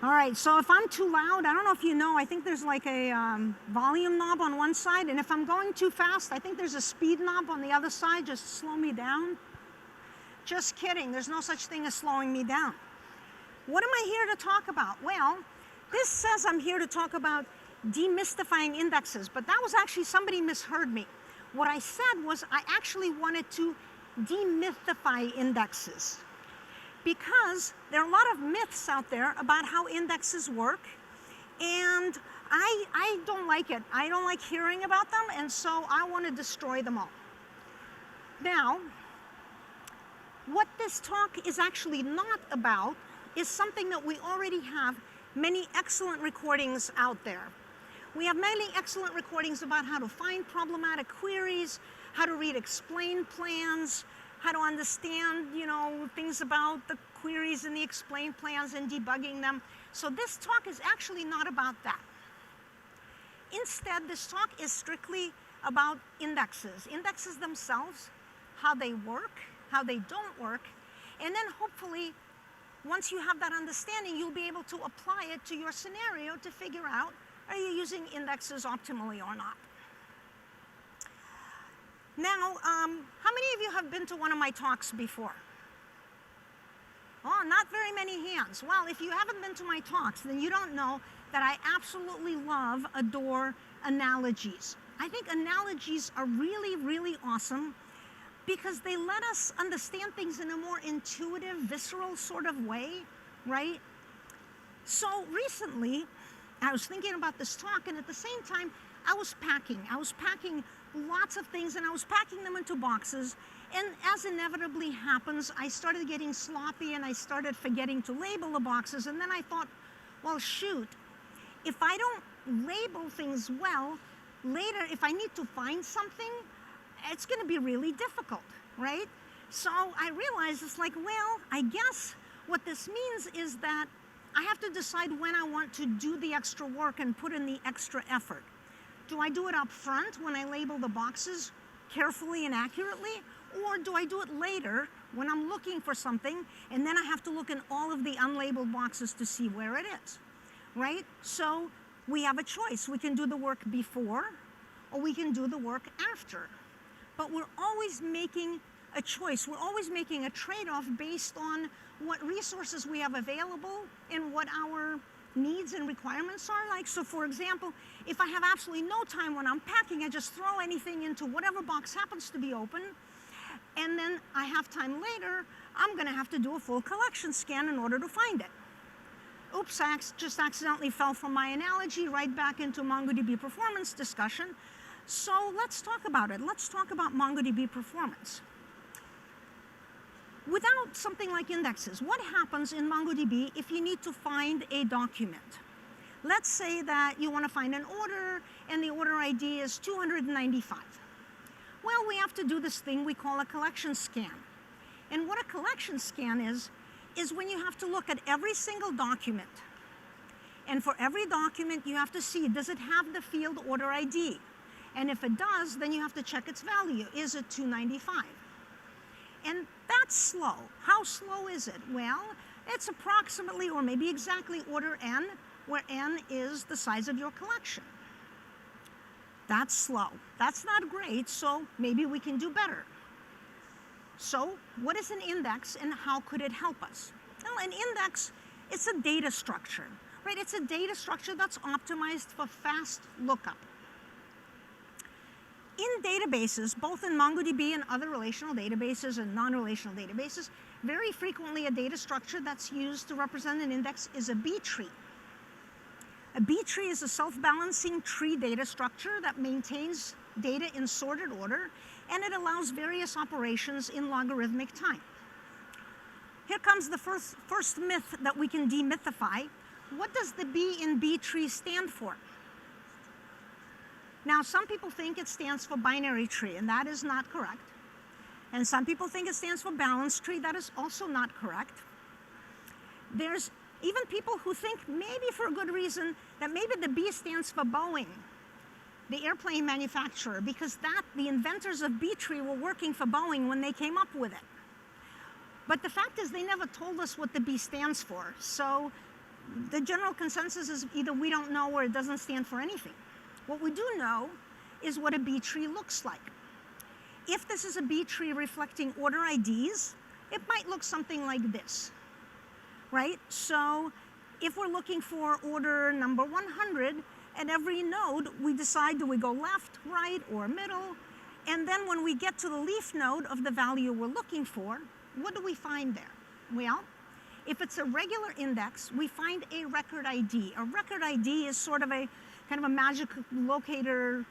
All right, so if I'm too loud, I don't know if you know, I think there's like a volume knob on one side, and if I'm going too fast, I think there's a speed knob on the other side, just slow me down. Just kidding, there's no such thing as slowing me down. What am I here to talk about? Well, this says I'm here to talk about demystifying indexes, but that was actually, somebody misheard me. What I said was I actually wanted to demystify indexes, because there are a lot of myths out there about how indexes work, and I don't like it. I don't like hearing about them, and so I want to destroy them all. Now, what this talk is actually not about is something that we already have many excellent recordings out there. We have many excellent recordings about how to find problematic queries, how to read explain plans, how to understand, things about the queries and the explain plans and debugging them. So this talk is actually not about that. Instead, this talk is strictly about indexes. Indexes themselves, how they work, how they don't work, and then hopefully, once you have that understanding, you'll be able to apply it to your scenario to figure out, are you using indexes optimally or not? Now, how many of you have been to one of my talks before? Oh, not very many hands. Well, if you haven't been to my talks, then you don't know that I absolutely adore analogies. I think analogies are really, really awesome because they let us understand things in a more intuitive, visceral sort of way, right? So recently, I was thinking about this talk, and at the same time, I was packing. I was packing lots of things, and I was packing them into boxes. And as inevitably happens, I started getting sloppy, and I started forgetting to label the boxes. And then I thought, well, shoot, if I don't label things well, later, if I need to find something, it's going to be really difficult, right? So I realized it's like, well, I guess what this means is that I have to decide when I want to do the extra work and put in the extra effort. Do I do it up front when I label the boxes carefully and accurately? Or do I do it later when I'm looking for something and then I have to look in all of the unlabeled boxes to see where it is, right? So we have a choice. We can do the work before or we can do the work after. But we're always making a choice. We're always making a trade-off based on what resources we have available and what our needs and requirements are like. So for example, if I have absolutely no time when I'm packing, I just throw anything into whatever box happens to be open, and then I have time later, I'm going to have to do a full collection scan in order to find it. Oops, I just accidentally fell from my analogy right back into MongoDB performance discussion. So let's talk about it. Let's talk about MongoDB performance. Without something like indexes, what happens in MongoDB if you need to find a document? Let's say that you want to find an order and the order ID is 295. Well, we have to do this thing we call a collection scan. And what a collection scan is when you have to look at every single document. And for every document, you have to see, does it have the field order ID? And if it does, then you have to check its value. Is it 295? And that's slow. How slow is it? Well, it's approximately or maybe exactly order n, where n is the size of your collection. That's slow. That's not great, so maybe we can do better. So what is an index and how could it help us? Well, an index, it's a data structure, right? It's a data structure that's optimized for fast lookup. In databases, both in MongoDB and other relational databases and non-relational databases, very frequently a data structure that's used to represent an index is a B tree. A B tree is a self-balancing tree data structure that maintains data in sorted order, and it allows various operations in logarithmic time. Here comes the first myth that we can demythify. What does the B in B tree stand for? Now, some people think it stands for binary tree, and that is not correct. And some people think it stands for balanced tree. That is also not correct. There's even people who think, maybe for a good reason, that maybe the B stands for Boeing, the airplane manufacturer, because the inventors of B tree were working for Boeing when they came up with it. But the fact is they never told us what the B stands for. So The general consensus is either we don't know or it doesn't stand for anything. What we do know is what a B tree looks like. If this is a B tree reflecting order IDs, it might look something like this, right? So if we're looking for order number 100, at every node, we decide, do we go left, right, or middle? And then when we get to the leaf node of the value we're looking for, what do we find there? Well, if it's a regular index, we find a record ID. A record ID is sort of a kind of a magic locator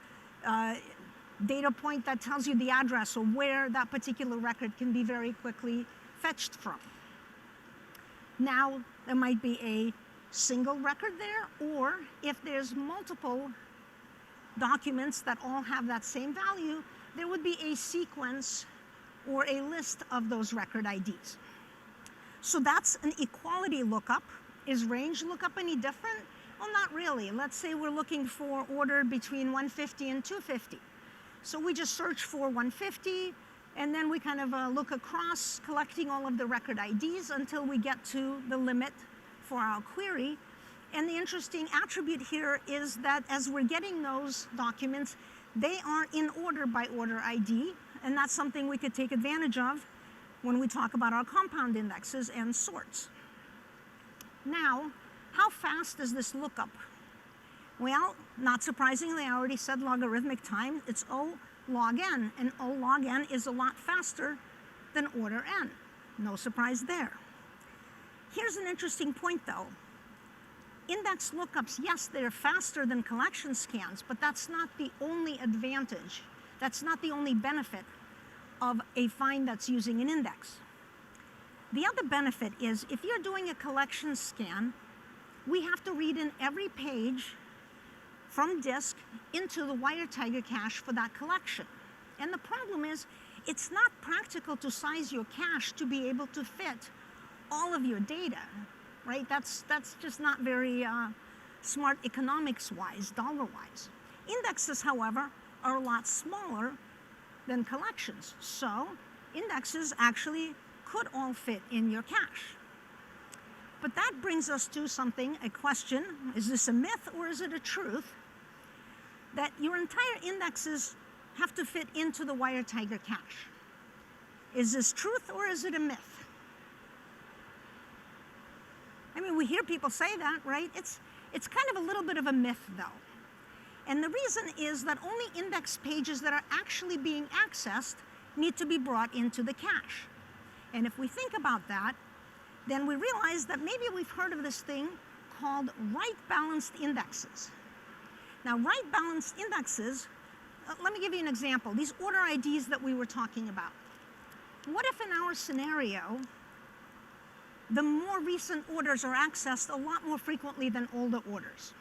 data point that tells you the address or where that particular record can be very quickly fetched from. Now, there might be a single record there, or if there's multiple documents that all have that same value, there would be a sequence or a list of those record IDs. So that's an equality lookup. Is range lookup any different? Well, not really. Let's say we're looking for order between 150 and 250. So we just search for 150, and then we kind of look across, collecting all of the record IDs until we get to the limit for our query. And the interesting attribute here is that as we're getting those documents, they are in order by order ID, and that's something we could take advantage of when we talk about our compound indexes and sorts. Now, how fast is this lookup? Well, not surprisingly, I already said logarithmic time. It's O log n, and O log n is a lot faster than order n. No surprise there. Here's an interesting point, though. Index lookups, yes, they're faster than collection scans, but that's not the only advantage. That's not the only benefit of a find that's using an index. The other benefit is if you're doing a collection scan, we have to read in every page from disk into the WireTiger cache for that collection. And the problem is, it's not practical to size your cache to be able to fit all of your data, right? That's just not very smart economics-wise, dollar-wise. Indexes, however, are a lot smaller than collections. So indexes actually could all fit in your cache. But that brings us to something, a question, is this a myth or is it a truth? That your entire indexes have to fit into the WireTiger cache. Is this truth or is it a myth? I mean, we hear people say that, right? It's kind of a little bit of a myth, though. And the reason is that only index pages that are actually being accessed need to be brought into the cache. And if we think about that, then we realize that maybe we've heard of this thing called right-balanced indexes. Now, right-balanced indexes, let me give you an example. These order IDs that we were talking about. What if in our scenario, the more recent orders are accessed a lot more frequently than older orders?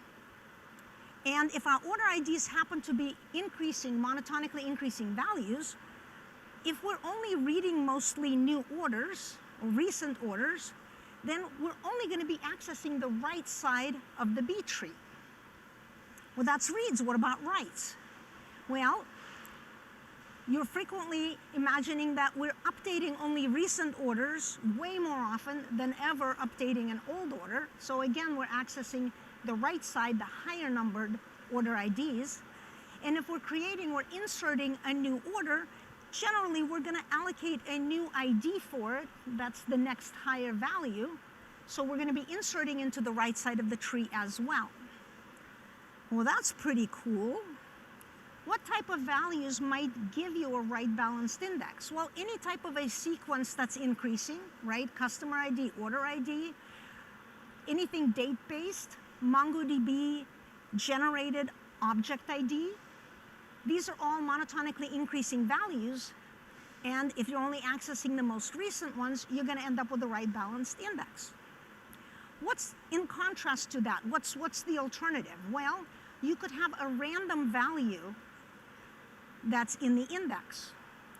And if our order IDs happen to be increasing, monotonically increasing values, if we're only reading mostly new orders, or recent orders, then we're only going to be accessing the right side of the B tree. Well, that's reads. What about writes? Well, you're frequently imagining that we're updating only recent orders way more often than ever updating an old order. So again, we're accessing the right side, the higher numbered order IDs. And if we're creating or inserting a new order, generally we're going to allocate a new ID for it. That's the next higher value. So we're going to be inserting into the right side of the tree as well. Well, that's pretty cool. What type of values might give you a right-balanced index? Well, any type of a sequence that's increasing, right? Customer ID, order ID, anything date-based, MongoDB generated object ID. These are all monotonically increasing values, and if you're only accessing the most recent ones, you're going to end up with a right-balanced index. What's in contrast to that? What's the alternative? Well, you could have a random value that's in the index.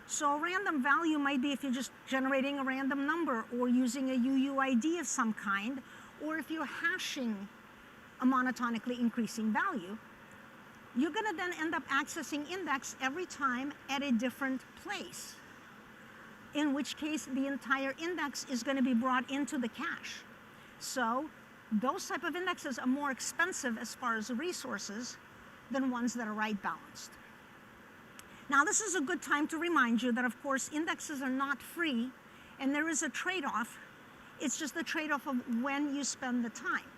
So a random value might be if you're just generating a random number or using a UUID of some kind, or if you're hashing a monotonically increasing value. You're going to then end up accessing index every time at a different place, in which case the entire index is going to be brought into the cache. So those type of indexes are more expensive as far as resources than ones that are right balanced. Now, this is a good time to remind you that, of course, indexes are not free, and there is a trade-off. It's just the trade-off of when you spend the time,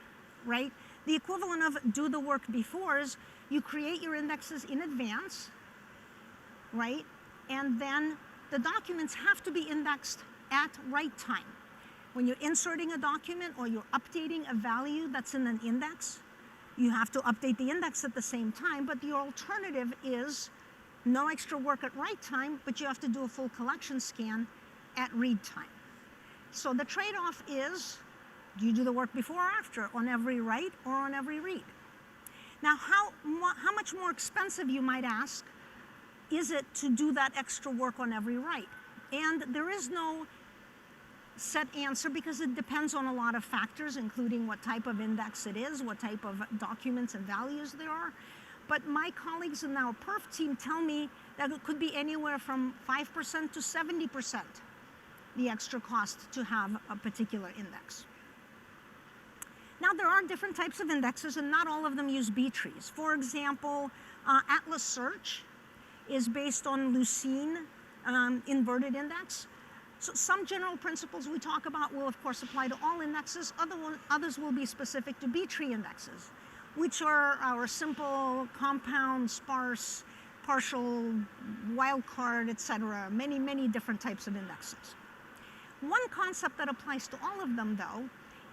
right? The equivalent of do the work before is you create your indexes in advance, right? And then the documents have to be indexed at write time. When you're inserting a document or you're updating a value that's in an index, you have to update the index at the same time, but the alternative is no extra work at write time, but you have to do a full collection scan at read time. So the trade-off is, do you do the work before or after, on every write or on every read? Now, how much more expensive, you might ask, is it to do that extra work on every write? And there is no set answer because it depends on a lot of factors, including what type of index it is, what type of documents and values there are. But my colleagues in our perf team tell me that it could be anywhere from 5% to 70% the extra cost to have a particular index. Now, there are different types of indexes, and not all of them use B-trees. For example, Atlas Search is based on Lucene inverted index. So some general principles we talk about will, of course, apply to all indexes. Others will be specific to B-tree indexes, which are our simple, compound, sparse, partial, wildcard, etc. Many, many different types of indexes. One concept that applies to all of them, though,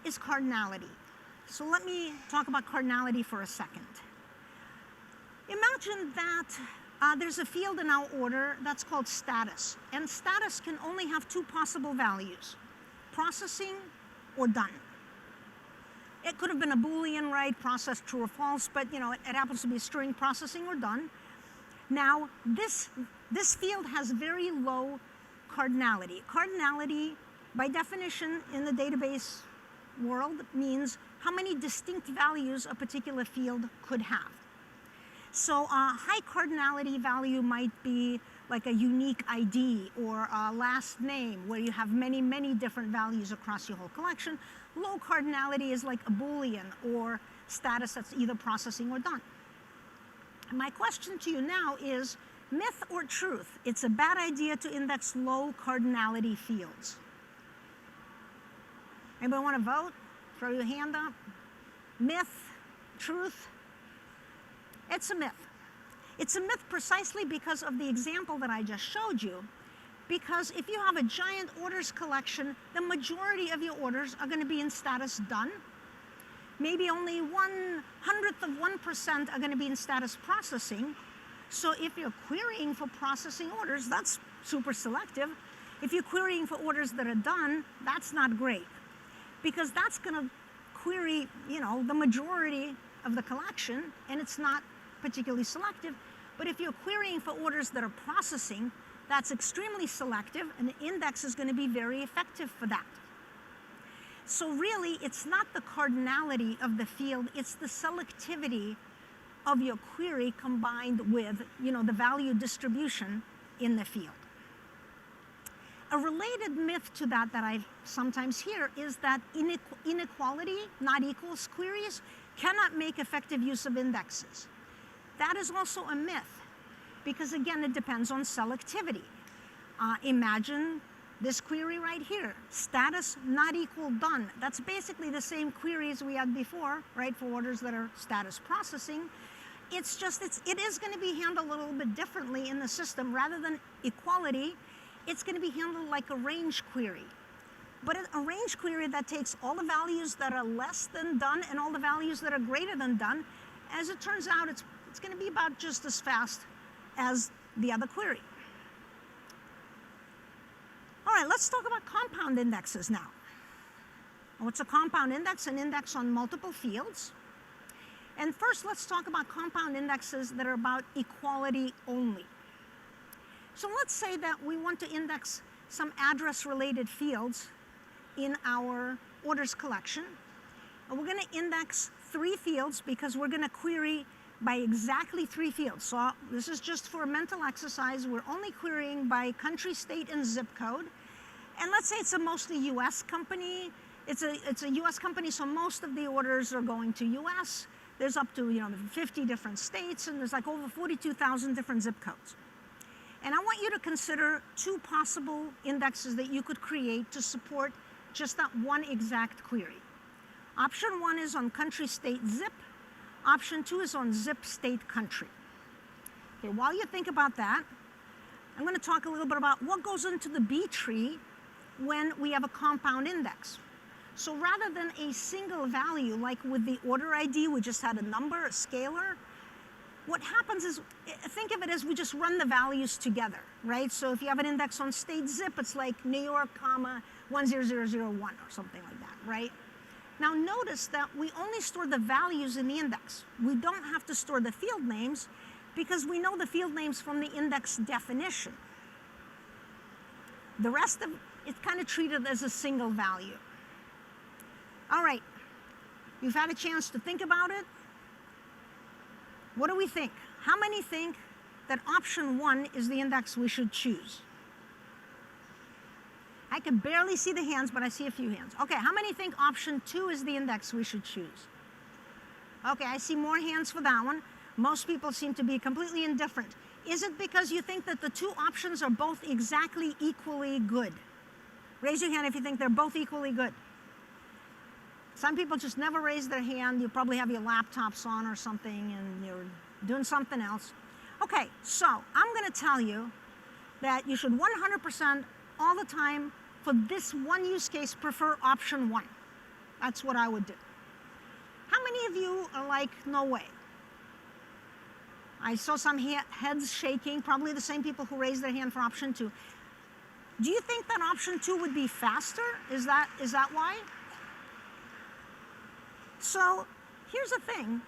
is cardinality. So let me talk about cardinality for a second. Imagine that there's a field in our order that's called status, and status can only have two possible values, processing or done. It could have been a Boolean, right, processed true or false, but it happens to be a string, processing or done. Now, this field has very low cardinality. Cardinality, by definition in the database world, means how many distinct values a particular field could have. So a high cardinality value might be like a unique ID or a last name where you have many, many different values across your whole collection. Low cardinality is like a Boolean or status that's either processing or done. My question to you now is, myth or truth? It's a bad idea to index low cardinality fields. Anybody want to vote? Throw your hand up. Myth, truth? It's a myth. It's a myth precisely because of the example that I just showed you. Because if you have a giant orders collection, the majority of your orders are going to be in status done. Maybe only 1/100th of 1% are going to be in status processing. So if you're querying for processing orders, that's super selective. If you're querying for orders that are done, that's not great. Because that's going to query, the majority of the collection, and it's not particularly selective. But if you're querying for orders that are processing, that's extremely selective, and the index is going to be very effective for that. So really, it's not the cardinality of the field, it's the selectivity of your query combined with, the value distribution in the field. A related myth to that I sometimes hear is that inequality, not equals queries, cannot make effective use of indexes. That is also a myth, because again, it depends on selectivity. Imagine this query right here, status not equal done. That's basically the same queries we had before, right, for orders that are status processing. It's just, it is going to be handled a little bit differently in the system. Rather than equality, it's going to be handled like a range query. But a range query that takes all the values that are less than done and all the values that are greater than done, as it turns out, it's going to be about just as fast as the other query. All right, let's talk about compound indexes now. What's a compound index? An index on multiple fields. And first, let's talk about compound indexes that are about equality only. So let's say that we want to index some address-related fields in our orders collection. And we're going to index 3 fields because we're going to query by exactly 3 fields. So this is just for a mental exercise. We're only querying by country, state, and zip code. And let's say it's a mostly US company, It's a US company, so most of the orders are going to US. There's up to 50 different states, and there's like over 42,000 different zip codes. And I want you to consider two possible indexes that you could create to support just that one exact query. Option 1 is on country state zip. Option 2 is on zip state country. Okay, while you think about that, I'm going to talk a little bit about what goes into the B tree when we have a compound index. So rather than a single value, like with the order ID, we just had a number, a scalar. What happens is, think of it as we just run the values together, right? So if you have an index on state zip, it's like New York, comma, 10001 or something like that, right? Now notice that we only store the values in the index. We don't have to store the field names because we know the field names from the index definition. The rest of it's kind of treated as a single value. All right, you've had a chance to think about it. What do we think? How many think that option 1 is the index we should choose? I can barely see the hands, but I see a few hands. Okay, how many think option 2 is the index we should choose? Okay, I see more hands for that one. Most people seem to be completely indifferent. Is it because you think that the two options are both exactly equally good? Raise your hand if you think they're both equally good. Some people just never raise their hand. You probably have your laptops on or something and you're doing something else. Okay, so I'm going to tell you that you should 100% all the time for this one use case prefer option 1. That's what I would do. How many of you are like, no way? I saw some heads shaking, probably the same people who raised their hand for option 2. Do you think that option 2 would be faster? Is that why? So here's the thing.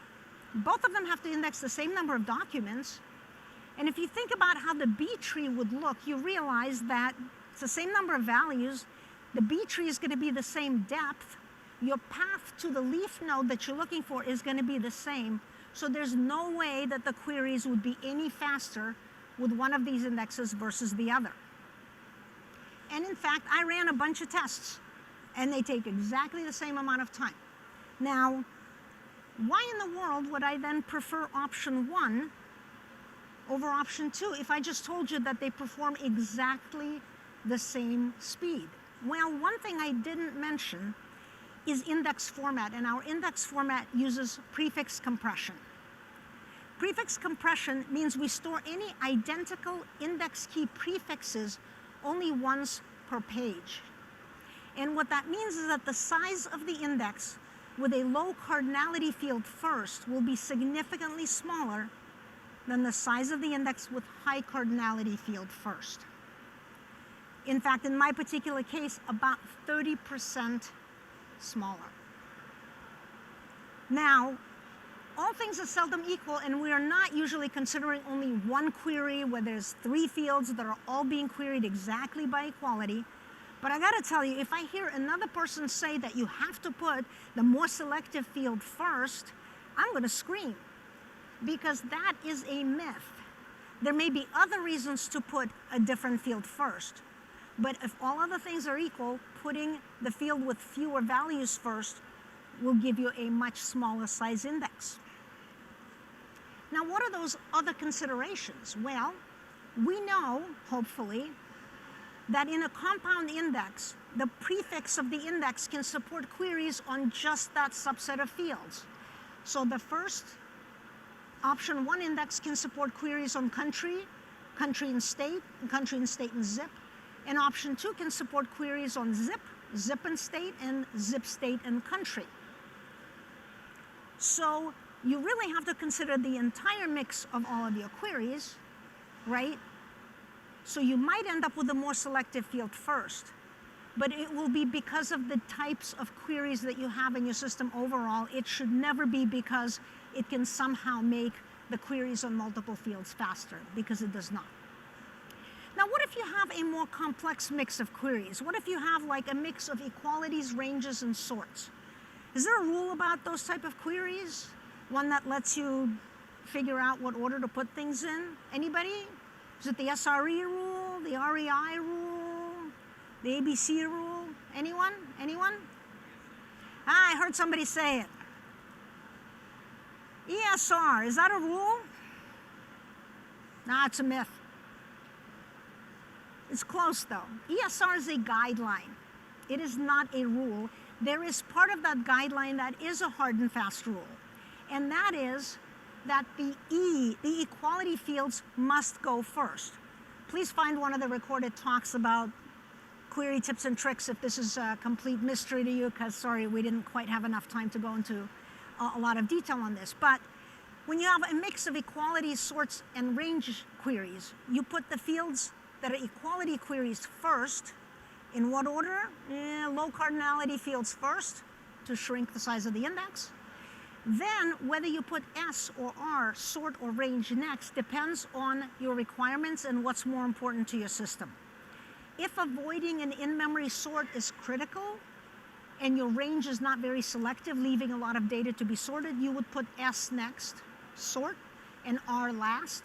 Both of them have to index the same number of documents. And if you think about how the B tree would look, you realize that it's the same number of values. The B tree is going to be the same depth. Your path to the leaf node that you're looking for is going to be the same. So there's no way that the queries would be any faster with one of these indexes versus the other. And in fact, I ran a bunch of tests, and they take exactly the same amount of time. Now, why in the world would I then prefer option 1 over option 2 if I just told you that they perform exactly the same speed? Well, one thing I didn't mention is index format, and our index format uses prefix compression. Prefix compression means we store any identical index key prefixes only once per page. And what that means is that the size of the index with a low cardinality field first will be significantly smaller than the size of the index with high cardinality field first. In fact, in my particular case, about 30% smaller. Now, all things are seldom equal, and we are not usually considering only one query where there's 3 fields that are all being queried exactly by equality. But I got to tell you, if I hear another person say that you have to put the more selective field first, I'm going to scream, because that is a myth. There may be other reasons to put a different field first, but if all other things are equal, putting the field with fewer values first will give you a much smaller size index. Now, what are those other considerations? Well, we know, hopefully, that in a compound index, the prefix of the index can support queries on just that subset of fields. So the first option 1 index can support queries on country, country and state and zip. And option 2 can support queries on zip, zip and zip state and country. So you really have to consider the entire mix of all of your queries, right? So you might end up with a more selective field first, but it will be because of the types of queries that you have in your system overall. It should never be because it can somehow make the queries on multiple fields faster, because it does not. Now, what if you have a more complex mix of queries? What if you have like a mix of equalities, ranges, and sorts? Is there a rule about those type of queries? One that lets you figure out what order to put things in? Anybody? Is it the SRE rule, the REI rule, the ABC rule? Anyone? Anyone? I heard somebody say it. ESR, is that a rule? Nah, it's a myth. It's close though. ESR is a guideline. It is not a rule. There is part of that guideline that is a hard and fast rule. And that is that the equality fields must go first. Please find one of the recorded talks about query tips and tricks if this is a complete mystery to you, because sorry, we didn't quite have enough time to go into a lot of detail on this. But when you have a mix of equality, sorts, and range queries, you put the fields that are equality queries first. In what order? Low cardinality fields first to shrink the size of the index. Then whether you put S or R, sort or range next, depends on your requirements and what's more important to your system. If avoiding an in-memory sort is critical and your range is not very selective, leaving a lot of data to be sorted, you would put S next, sort, and R last.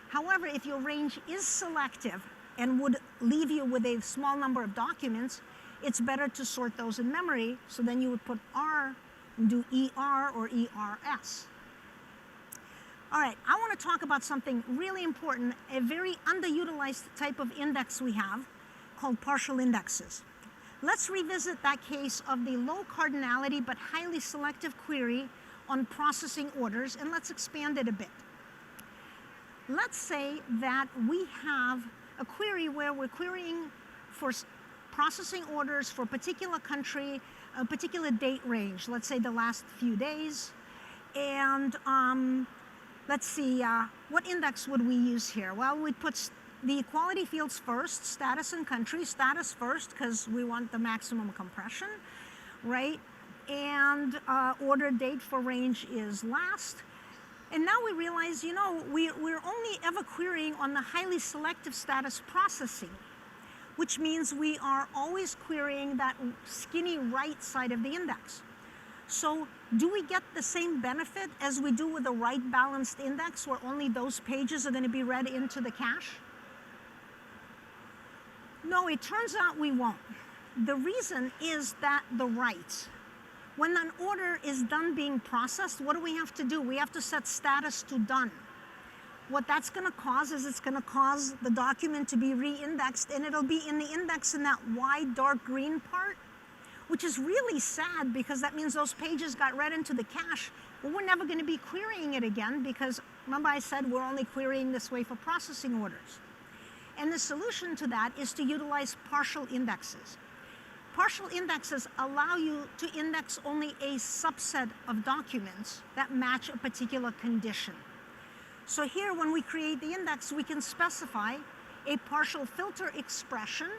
However, if your range is selective and would leave you with a small number of documents, it's better to sort those in memory, so then you would put R and do ER or ERS. All right, I want to talk about something really important, a very underutilized type of index we have called partial indexes. Let's revisit that case of the low cardinality but highly selective query on processing orders, and let's expand it a bit. Let's say that we have a query where we're querying for processing orders for a particular country, a particular date range, let's say the last few days. And let's see, what index would we use here? Well, we'd put the equality fields first, status and country, status first, because we want the maximum compression, right? And order date for range is last. And now we realize, you know, we're only ever querying on the highly selective status processing, which means we are always querying that skinny right side of the index. So do we get the same benefit as we do with a right balanced index where only those pages are going to be read into the cache? No, it turns out we won't. The reason is that the right. When an order is done being processed, what do we have to do? We have to set status to done. What that's going to cause is it's going to cause the document to be re-indexed, and it'll be in the index in that wide dark green part, which is really sad because that means those pages got read into the cache. But we're never going to be querying it again because, remember I said we're only querying this way for processing orders. And the solution to that is to utilize partial indexes. Partial indexes allow you to index only a subset of documents that match a particular condition. So here, when we create the index, we can specify a partial filter expression,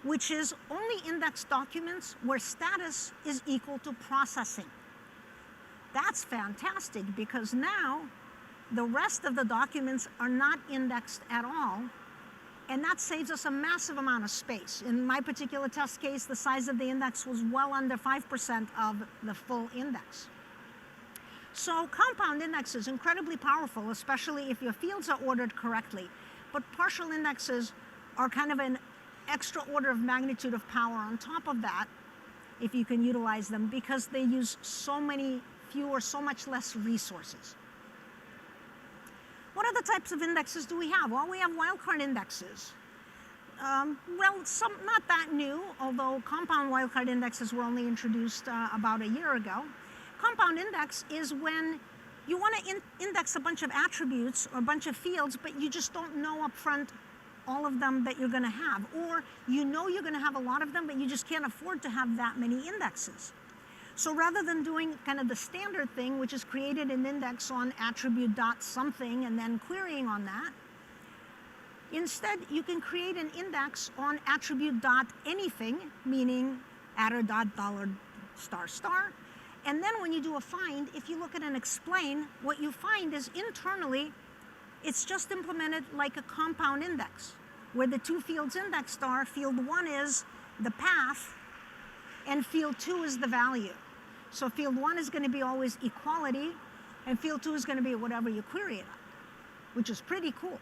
which is only index documents where status is equal to processing. That's fantastic because now the rest of the documents are not indexed at all. And that saves us a massive amount of space. In my particular test case, the size of the index was well under 5% of the full index. So compound index is incredibly powerful, especially if your fields are ordered correctly. But partial indexes are kind of an extra order of magnitude of power on top of that, if you can utilize them, because they use so much less resources. What other types of indexes do we have? Well, we have wildcard indexes. Well, some not that new, although compound wildcard indexes were only introduced about a year ago. Compound index is when you want to index a bunch of attributes or a bunch of fields, but you just don't know up front all of them that you're going to have. Or you know you're going to have a lot of them, but you just can't afford to have that many indexes. So rather than doing kind of the standard thing, which is created an index on attribute dot something and then querying on that, instead you can create an index on attribute dot anything, meaning attr dot $***. And then when you do a find, if you look at an explain, what you find is internally, it's just implemented like a compound index, where the two fields indexed are, field 1 is the path, and field 2 is the value. So field 1 is going to be always equality, and field 2 is going to be whatever you query it on, which is pretty cool.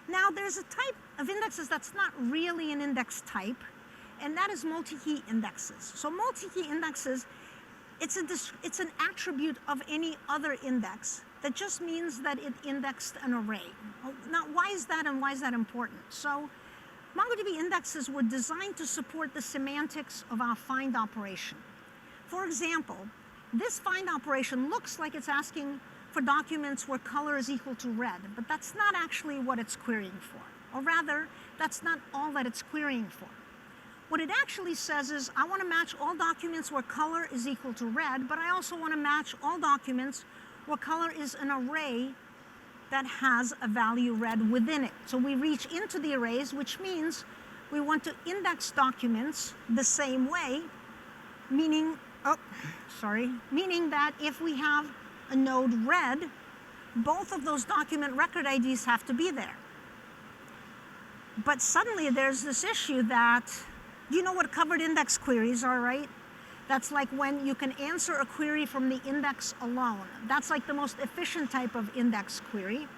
Now, there's a type of indexes that's not really an index type, and that is multi-key indexes. So multi-key indexes, it's an attribute of any other index that just means that it indexed an array. Now, why is that and why is that important? So MongoDB indexes were designed to support the semantics of our find operation. For example, this find operation looks like it's asking for documents where color is equal to red, but that's not actually what it's querying for. Or rather, that's not all that it's querying for. What it actually says is, I want to match all documents where color is equal to red, but I also want to match all documents where color is an array that has a value red within it. So we reach into the arrays, which means we want to index documents the same way, meaning that if we have a node red, both of those document record IDs have to be there. But suddenly there's this issue that, you know what covered index queries are, right? That's like when you can answer a query from the index alone. That's like the most efficient type of index query.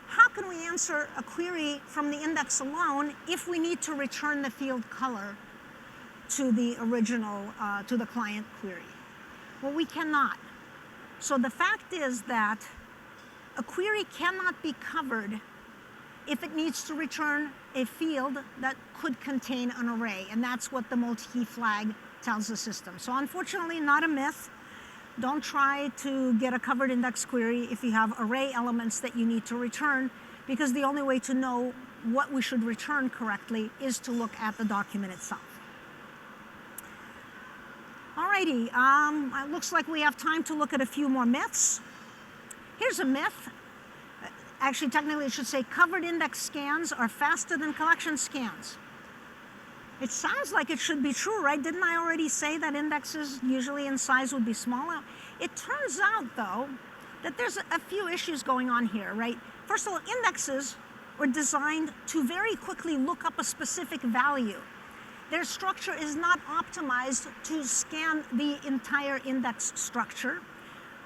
How can we answer a query from the index alone if we need to return the field color to the original, to the client query? Well, we cannot. So the fact is that a query cannot be covered if it needs to return a field that could contain an array, and that's what the multi-key flag tells the system. So unfortunately, not a myth. Don't try to get a covered index query if you have array elements that you need to return, because the only way to know what we should return correctly is to look at the document itself. Alrighty, it looks like we have time to look at a few more myths. Here's a myth. Actually, technically, it should say covered index scans are faster than collection scans. It sounds like it should be true, right? Didn't I already say that indexes usually in size would be smaller? It turns out, though, that there's a few issues going on here, right? First of all, indexes were designed to very quickly look up a specific value. Their structure is not optimized to scan the entire index structure.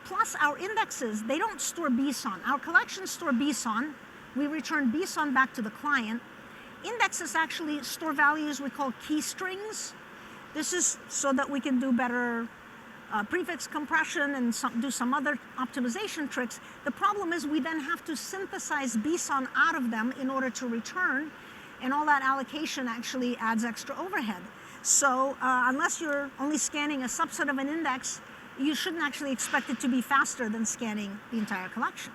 Plus, our indexes, they don't store BSON. Our collections store BSON. We return BSON back to the client. Indexes actually store values we call key strings. This is so that we can do better prefix compression and do some other optimization tricks. The problem is we then have to synthesize BSON out of them in order to return, and all that allocation actually adds extra overhead. So unless you're only scanning a subset of an index, you shouldn't actually expect it to be faster than scanning the entire collection.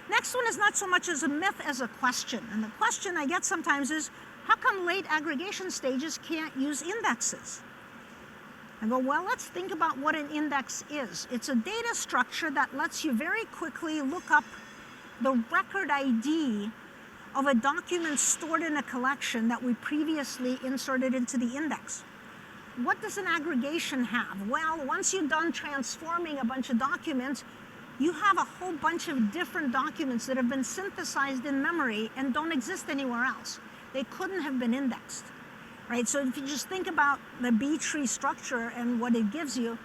Next one is not so much as a myth as a question. And the question I get sometimes is, how come late aggregation stages can't use indexes? I go, well, let's think about what an index is. It's a data structure that lets you very quickly look up the record ID of a document stored in a collection that we previously inserted into the index. What does an aggregation have? Well, once you're done transforming a bunch of documents, you have a whole bunch of different documents that have been synthesized in memory and don't exist anywhere else. They couldn't have been indexed, right? So if you just think about the B tree structure and what it gives you,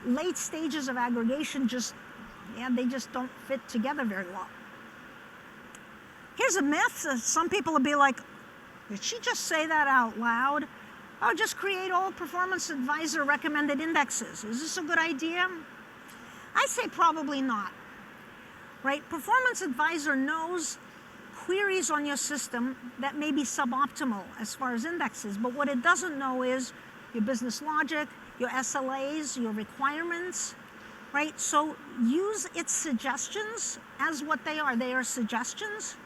late stages of aggregation they just don't fit together very well. Here's a myth. Some people will be like, did she just say that out loud? Oh, just create all Performance Advisor recommended indexes. Is this a good idea? I say probably not, right? Performance Advisor knows queries on your system that may be suboptimal as far as indexes, but what it doesn't know is your business logic, your SLAs, your requirements, right? So use its suggestions as what they are. They are suggestions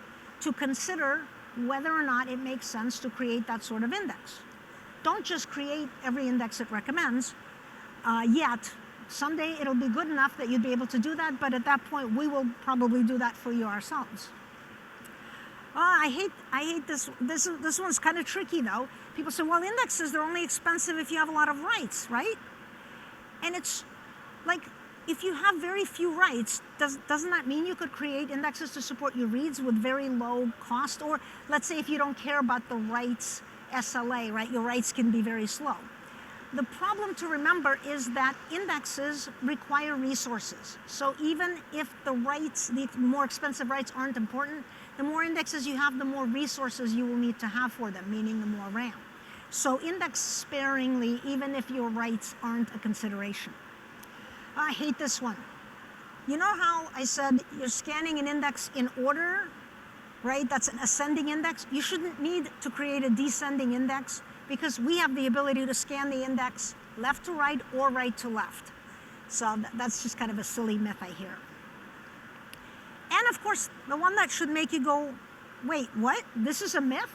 to consider whether or not it makes sense to create that sort of index. Don't just create every index it recommends yet. Someday it'll be good enough that you'd be able to do that, but at that point we will probably do that for you ourselves. I hate this. This one's kind of tricky though. People say, well, indexes, they're only expensive if you have a lot of writes, right? And it's like, if you have very few writes, doesn't that mean you could create indexes to support your reads with very low cost? Or let's say if you don't care about the writes SLA, right? Your writes can be very slow. The problem to remember is that indexes require resources. So even if the writes, the more expensive writes aren't important, the more indexes you have, the more resources you will need to have for them, meaning the more RAM. So index sparingly, even if your writes aren't a consideration. I hate this one. You know how I said you're scanning an index in order, right? That's an ascending index. You shouldn't need to create a descending index because we have the ability to scan the index left to right or right to left. So that's just kind of a silly myth I hear. And of course, the one that should make you go, wait, what? This is a myth?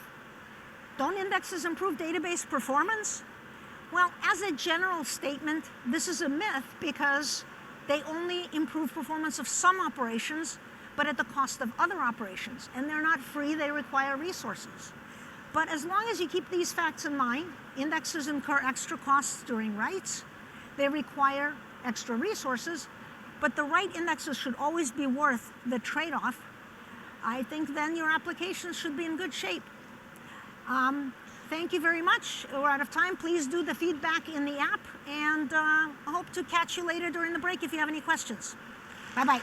Don't indexes improve database performance? Well, as a general statement, this is a myth because they only improve performance of some operations, but at the cost of other operations. And they're not free, they require resources. But as long as you keep these facts in mind, indexes incur extra costs during writes, they require extra resources, but the right indexes should always be worth the trade-off. I think then your application should be in good shape. Thank you very much. We're out of time. Please do the feedback in the app, and I hope to catch you later during the break if you have any questions. Bye-bye.